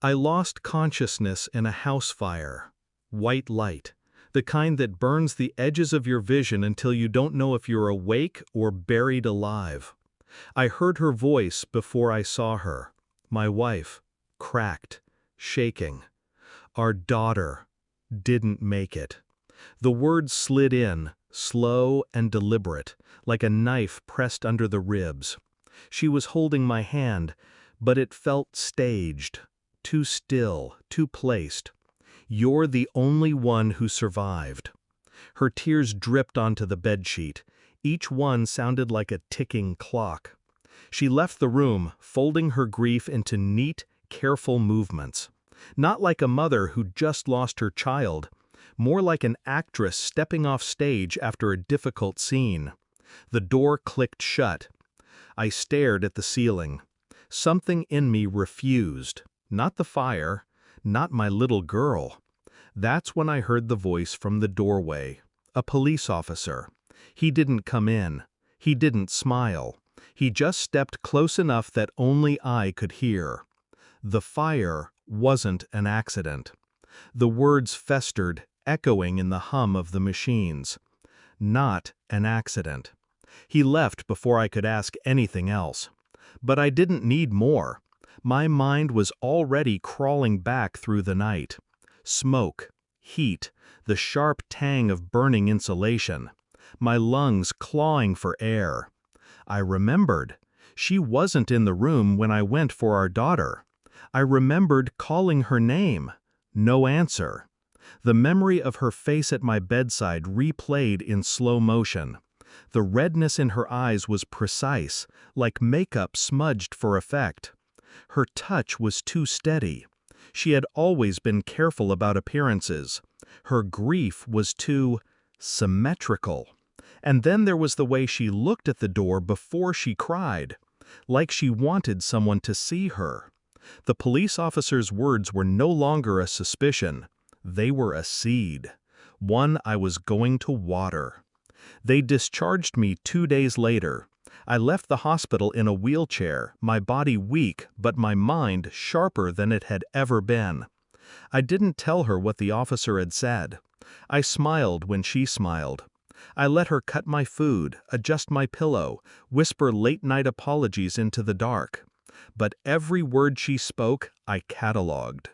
I lost consciousness in a house fire. White light. The kind that burns the edges of your vision until you don't know if you're awake or buried alive. I heard her voice before I saw her. My wife. Cracked. Shaking. Our daughter didn't make it. The words slid in, slow and deliberate, like a knife pressed under the ribs. She was holding my hand, but it felt staged. Too still, too placed. You're the only one who survived. Her tears dripped onto the bedsheet. Each one sounded like a ticking clock. She left the room, folding her grief into neat, careful movements. Not like a mother who just lost her child, more like an actress stepping off stage after a difficult scene. The door clicked shut. I stared at the ceiling. Something in me refused. Not the fire, not my little girl. That's when I heard the voice from the doorway. A police officer. He didn't come in. He didn't smile. He just stepped close enough that only I could hear. The fire wasn't an accident. The words festered, echoing in the hum of the machines. Not an accident. He left before I could ask anything else. But I didn't need more. My mind was already crawling back through the night. Smoke, heat, the sharp tang of burning insulation. My lungs clawing for air. I remembered. She wasn't in the room when I went for our daughter. I remembered calling her name. No answer. The memory of her face at my bedside replayed in slow motion. The redness in her eyes was precise, like makeup smudged for effect. Her touch was too steady. She had always been careful about appearances. Her grief was too symmetrical. And then there was the way she looked at the door before she cried, like she wanted someone to see her. The police officer's words were no longer a suspicion. They were a seed, one I was going to water. They discharged me 2 days later. I left the hospital in a wheelchair, my body weak but my mind sharper than it had ever been. I didn't tell her what the officer had said. I smiled when she smiled. I let her cut my food, adjust my pillow, whisper late-night apologies into the dark. But every word she spoke, I cataloged.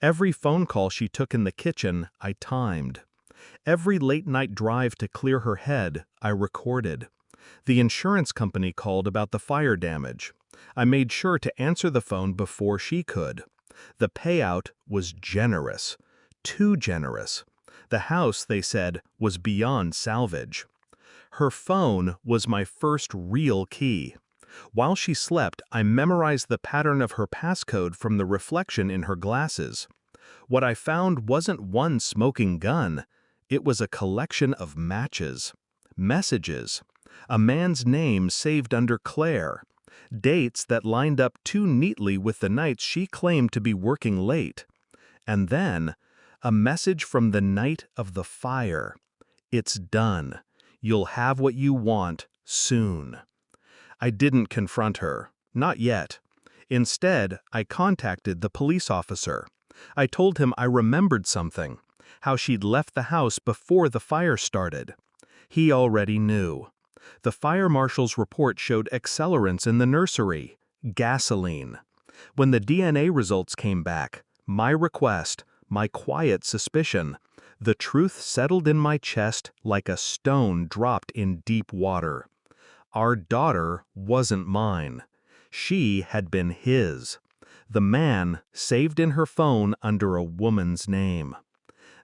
Every phone call she took in the kitchen, I timed. Every late-night drive to clear her head, I recorded. The insurance company called about the fire damage. I made sure to answer the phone before she could. The payout was generous. Too generous. The house, they said, was beyond salvage. Her phone was my first real key. While she slept, I memorized the pattern of her passcode from the reflection in her glasses. What I found wasn't one smoking gun. It was a collection of matches. Messages. A man's name saved under Claire. Dates that lined up too neatly with the nights she claimed to be working late. And then, a message from the night of the fire. It's done. You'll have what you want soon. I didn't confront her. Not yet. Instead, I contacted the police officer. I told him I remembered something, how she'd left the house before the fire started. He already knew. The fire marshal's report showed accelerants in the nursery, gasoline. When the DNA results came back, my request, my quiet suspicion, the truth settled in my chest like a stone dropped in deep water. Our daughter wasn't mine. She had been his. The man saved in her phone under a woman's name.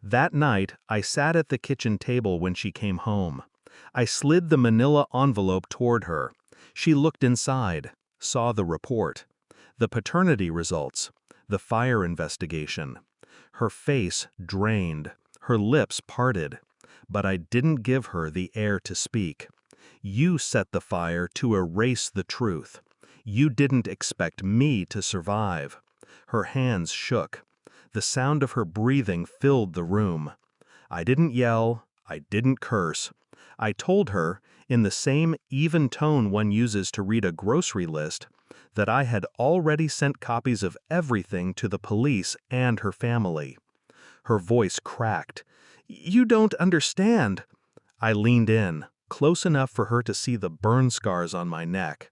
That night, I sat at the kitchen table when she came home. I slid the manila envelope toward her. She looked inside, saw the report, the paternity results, the fire investigation. Her face drained, her lips parted, but I didn't give her the air to speak. You set the fire to erase the truth. You didn't expect me to survive. Her hands shook. The sound of her breathing filled the room. I didn't yell. I didn't curse. I told her, in the same even tone one uses to read a grocery list, that I had already sent copies of everything to the police and her family. Her voice cracked. "You don't understand." I leaned in, close enough for her to see the burn scars on my neck.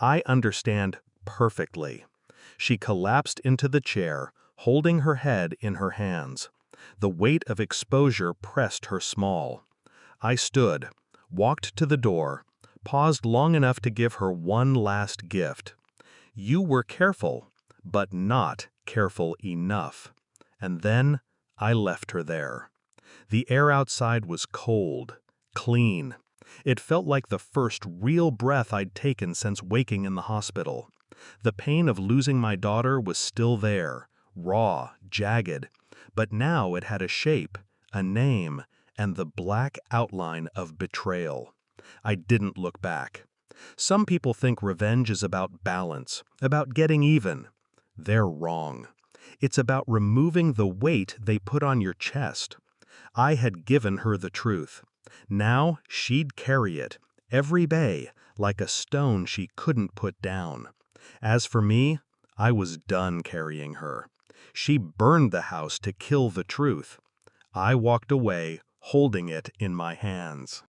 "I understand perfectly." She collapsed into the chair, holding her head in her hands. The weight of exposure pressed her small. I stood, walked to the door, paused long enough to give her one last gift. "You were careful, but not careful enough." And then I left her there. The air outside was cold, clean. It felt like the first real breath I'd taken since waking in the hospital. The pain of losing my daughter was still there, raw, jagged, but now it had a shape, a name, and the black outline of betrayal. I didn't look back. Some people think revenge is about balance, about getting even. They're wrong. It's about removing the weight they put on your chest. I had given her the truth. Now she'd carry it, every day, like a stone she couldn't put down. As for me, I was done carrying her. She burned the house to kill the truth. I walked away, holding it in my hands.